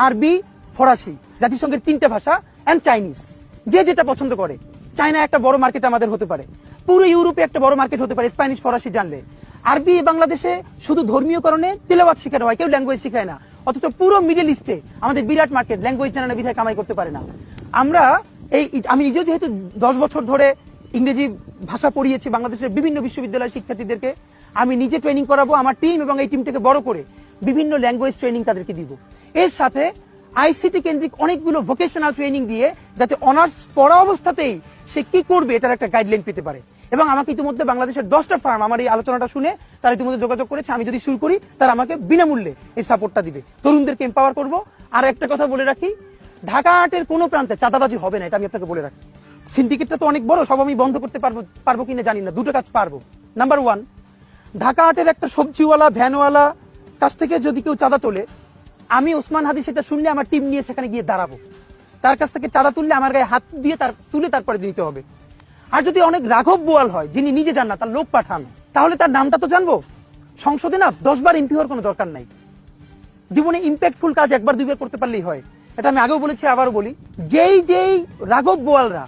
আরবি, ফরাসি, জাতিসংঘের 3টে ভাষা, এন্ড চাইনিজ। যে যেটা পছন্দ করে। চায়না একটা বড় মার্কেট আমাদের হতে পারে, পুরো ইউরোপে একটা বড় মার্কেট হতে পারে স্প্যানিশ, ফরাসি জানলে। আরবি বাংলাদেশে শুধু ধর্মীয় কারণে তেলাওয়াত শেখানো হয়, কেউ ল্যাঙ্গুয়েজ শেখায় না। অথচ পুরো মিডল ইস্টে আমাদের বিরাট মার্কেট, ল্যাঙ্গুয়েজ জানা না বিধায় কামাই করতে পারে না। আমরা আমি নিজেও যেহেতু 10 বছর ধরে ইংরেজি ভাষা পড়িয়েছি বাংলাদেশের বিভিন্ন বিশ্ববিদ্যালয়ের শিক্ষার্থীদেরকে, আমি নিজে ট্রেনিং করাবো, আমার টিম এবং এই টিমটাকে বড় করে বিভিন্ন ল্যাঙ্গুয়েজ ট্রেনিং তাদেরকে দিব। এর সাথে আইসিটি কেন্দ্রিক অনেকগুলো ভোকেশনাল ট্রেনিং দিয়ে যাতে অনার্স পড়া অবস্থাতেই সে কি করবে এটার একটা গাইডলাইন পেতে পারে। এবং আমাকে ইতিমধ্যে বাংলাদেশের 10টা ফার্ম আমার এই আলোচনাটা শুনে তারা ইতিমধ্যে যোগাযোগ করেছে, আমি যদি শুরু করি তারা আমাকে বিনামূল্যে এই সাপোর্টটা দিবে, তরুণদেরকে এম্পাওয়ার করবো। আর একটা কথা বলে রাখি, ঢাকা আর্টের কোনো প্রান্তে চাঁদাবাজি হবে না, এটা আমি আপনাকে বলে রাখি। সিন্ডিকেটটা তো অনেক বড়, সব আমি বন্ধ করতে পারবো কিনা জানি না। দুটো কাজ পারবো। নাম্বার 1, ঢাকা আর্টের একটা সবজিওয়ালা, ভ্যানওয়ালা কাছ থেকে যদি কেউ চাঁদা তোলে, আমি ওসমান হাদি সেটা শুনলে আমার টিম নিয়ে সেখানে গিয়ে দাঁড়াবো। তার কাছ থেকে চাঁদা তুললে আমার গায়ে হাত দিয়ে তুলে তারপরে দিতে হবে। আর যদি অনেক রাঘব বোয়াল হয়, যিনি নিজে যান না, তার লোক পাঠান, তাহলে তার নামটা তো জানবো। সংসদে না 10 বার এমপি হওয়ার কোনো দরকার নাই। জীবনে ইম্প্যাক্টফুল কাজ 1 বার 2 বার করতে পারলেই হয়। এটা আমি আগেও বলেছি, আবারও বলি, যেই রাঘব বোয়ালরা